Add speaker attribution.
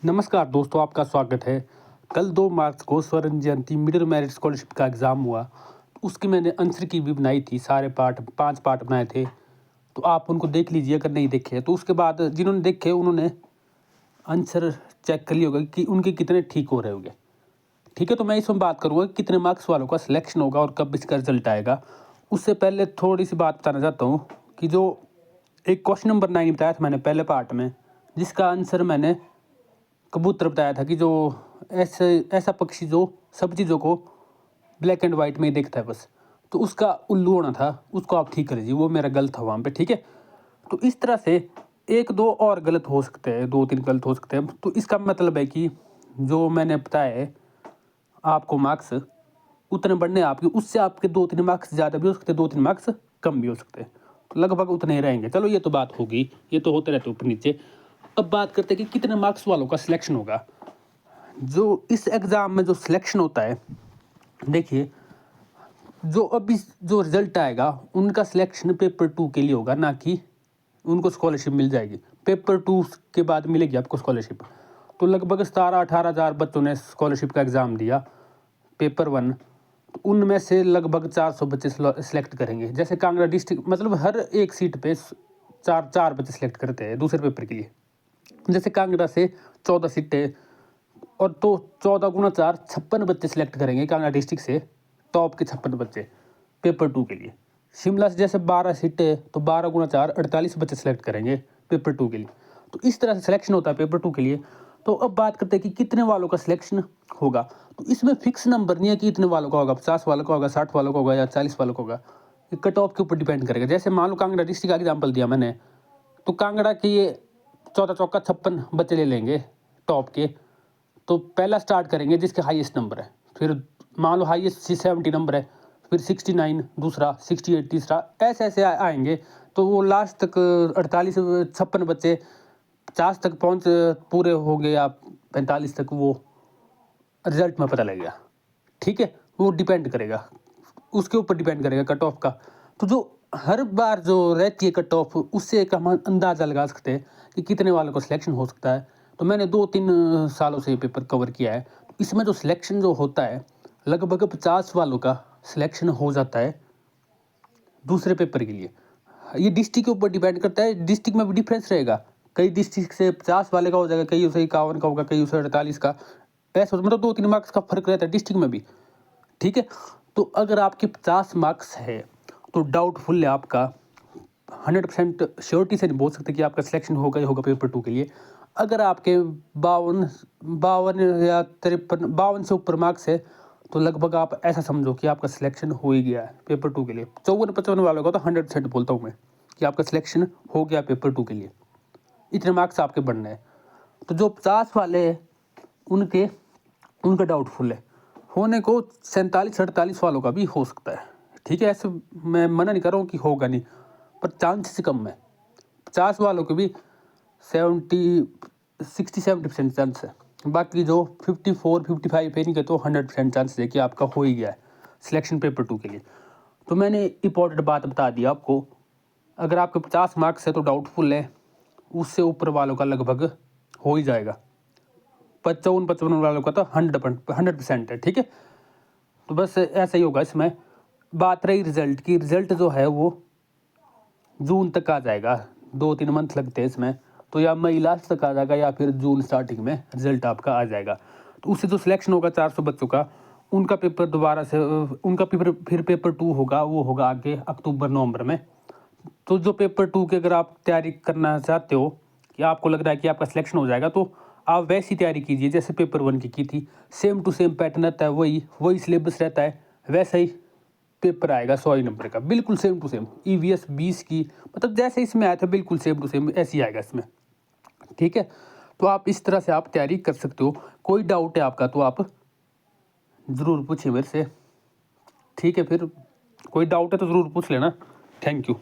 Speaker 1: नमस्कार दोस्तों, आपका स्वागत है। कल 2 मार्च को स्वर्ण जयंती मिडिल मेरिट स्कॉलरशिप का एग्ज़ाम हुआ। उसकी मैंने आंसर की भी बनाई थी, सारे पार्ट 5 पार्ट बनाए थे। तो आप उनको देख लीजिए अगर नहीं देखे। तो उसके बाद जिन्होंने देखे उन्होंने आंसर चेक कर लिया होगा कि उनके कितने ठीक हो रहे होंगे। ठीक है, तो मैं इसमें बात करूँगा कि कितने मार्क्स वालों का सिलेक्शन होगा और कब इसका रिजल्ट आएगा। उससे पहले थोड़ी-सी बात बताना चाहता हूँ कि जो एक क्वेश्चन नंबर 9 बताया था मैंने पहले पार्ट में, जिसका आंसर मैंने कबूतर बताया था कि जो ऐसा पक्षी जो सब चीज़ों को ब्लैक एंड वाइट में ही देखता है बस, तो उसका उल्लू होना था, उसको आप ठीक कर लीजिए, वो मेरा गलत था वहाँ पे, ठीक है। तो इस तरह से 1-2 और गलत हो सकते हैं, 2-3 गलत हो सकते हैं। तो इसका मतलब है कि जो मैंने बताया है आपको मार्क्स उतने बढ़ने हैं आपके, उससे आपके 2-3 मार्क्स ज़्यादा भी हो सकते हैं, 2-3 मार्क्स कम भी हो सकते हैं। तो लगभग उतने ही रहेंगे। चलो ये तो बात होगी, ये तो होते रहते ऊपर नीचे। अब बात करते हैं कि कितने मार्क्स वालों का सिलेक्शन होगा। जो इस एग्ज़ाम में जो सिलेक्शन होता है, देखिए जो अभी जो रिज़ल्ट आएगा उनका सिलेक्शन पेपर 2 के लिए होगा, ना कि उनको स्कॉलरशिप मिल जाएगी। पेपर 2 के बाद मिलेगी आपको स्कॉलरशिप। तो लगभग 17-18 हज़ार बच्चों ने स्कॉलरशिप का एग्ज़ाम दिया, पेपर 1। तो उनमें से लगभग 400 बच्चे सिलेक्ट करेंगे। जैसे कांगड़ा डिस्ट्रिक्ट मतलब हर एक सीट पे 4 बच्चे सिलेक्ट करते हैं दूसरे पेपर के लिए। जैसे कांगड़ा से 14 सीटें और तो 14 गुना 4 56 बच्चे सिलेक्ट करेंगे कांगड़ा डिस्ट्रिक्ट से, टॉप के 56 बच्चे पेपर 2 के लिए। शिमला से जैसे 12 सीटें तो 12 गुना 4 48 बच्चे सिलेक्ट करेंगे पेपर 2 के लिए। तो इस तरह से सिलेक्शन होता है पेपर 2 के लिए। तो अब बात करते हैं कि कितने वालों का सिलेक्शन होगा। तो इसमें फिक्स नंबर नहीं है कि इतने वालों का होगा, 50 वालों का होगा, 60 वालों का होगा या 40 वालों का होगा। ये कट ऑफ के ऊपर डिपेंड करेगा। जैसे मान लो कांगड़ा डिस्ट्रिक्ट का एग्जाम्पल दिया मैंने, तो कांगड़ा के ये 14 चौका 56 बच्चे ले लेंगे टॉप के। तो पहला स्टार्ट करेंगे जिसके हाईएस्ट नंबर है, फिर मान लो हाईएस्ट 70 नंबर है, फिर 69 दूसरा, 68 तीसरा, ऐसे ऐसे आएंगे। तो वो लास्ट तक 48 56 बच्चे 50 तक पहुँच पूरे हो गए, आप 45 तक वो रिजल्ट में पता लगेगा। ठीक है, वो डिपेंड करेगा, उसके ऊपर डिपेंड करेगा कट ऑफ का। तो जो हर बार जो रहती है कट ऑफ, उससे एक हम अंदाज़ा लगा सकते हैं कि कितने वालों का सिलेक्शन हो सकता है। तो मैंने 2-3 सालों से ये पेपर कवर किया है। तो इसमें जो सिलेक्शन जो होता है, लगभग 50 वालों का सिलेक्शन हो जाता है दूसरे पेपर के लिए। ये डिस्ट्रिक्ट के ऊपर डिपेंड करता है, डिस्ट्रिक्ट में भी डिफरेंस रहेगा। कई डिस्ट्रिक्ट से 50 वाले का हो जाएगा, कई उसे 51 का होगा, कई उसे 48 का। ऐसा मतलब 2-3 मार्क्स का फ़र्क रहता है डिस्ट्रिक्ट में भी। ठीक है, तो अगर आपके 50 मार्क्स है तो डाउटफुल है आपका, 100% श्योरिटी से नहीं बोल सकते कि आपका सिलेक्शन होगा ही होगा पेपर 2 के लिए। अगर आपके 52 या 53 से ऊपर मार्क्स है, तो लगभग आप ऐसा समझो कि आपका सिलेक्शन हो ही गया है पेपर 2 के लिए। 54-55 वालों का तो 100% बोलता हूँ मैं कि आपका सिलेक्शन हो गया पेपर 2 के लिए। इतने मार्क्स आपके बनने हैं। तो जो 50 वाले हैं उनके उनका डाउटफुल है। होने को 47-48 वालों का भी हो सकता है। ठीक है, ऐसे मैं मना नहीं कर रहा हूँ कि होगा नहीं, पर चांसेस कम है। 50 वालों के भी 60-70% चांस है। बाकी जो 54-55 पे नहीं कहते, तो 100% चांसेस है कि आपका हो ही गया है सिलेक्शन पेपर 2 के लिए। तो मैंने इंपॉर्टेंट बात बता दी आपको। अगर आपके 50 मार्क्स है तो डाउटफुल है, उससे ऊपर वालों का लगभग हो ही जाएगा। 55-55 वालों का तो 100% है। ठीक है, तो बस ऐसा ही होगा इसमें। बात रही रिजल्ट की, रिजल्ट जो है वो जून तक आ जाएगा, 2-3 मंथ लगते हैं इसमें। तो या मई लास्ट तक आ जाएगा या फिर जून स्टार्टिंग में रिजल्ट आपका आ जाएगा। तो उससे जो सिलेक्शन होगा 400 बच्चों का, उनका पेपर दोबारा से उनका पेपर फिर पेपर 2 होगा, वो होगा आगे अक्टूबर-नवंबर में। तो जो पेपर 2 की अगर आप तैयारी करना चाहते हो कि आपको लग रहा है कि आपका सिलेक्शन हो जाएगा, तो आप वैसी तैयारी कीजिए जैसे पेपर 1 की थी। सेम टू सेम पैटर्न रहता है, वही सिलेबस रहता है, वैसा ही पेपर आएगा 100 ही नंबर का, बिल्कुल सेम टू सेम। ईवीएस 20 की मतलब जैसे इसमें आया था बिल्कुल सेम टू सेम ऐसे ही आएगा इसमें। ठीक है, तो आप इस तरह से आप तैयारी कर सकते हो। कोई डाउट है आपका तो आप ज़रूर पूछिए मेरे से। ठीक है, फिर कोई डाउट है तो ज़रूर पूछ लेना। Thank you.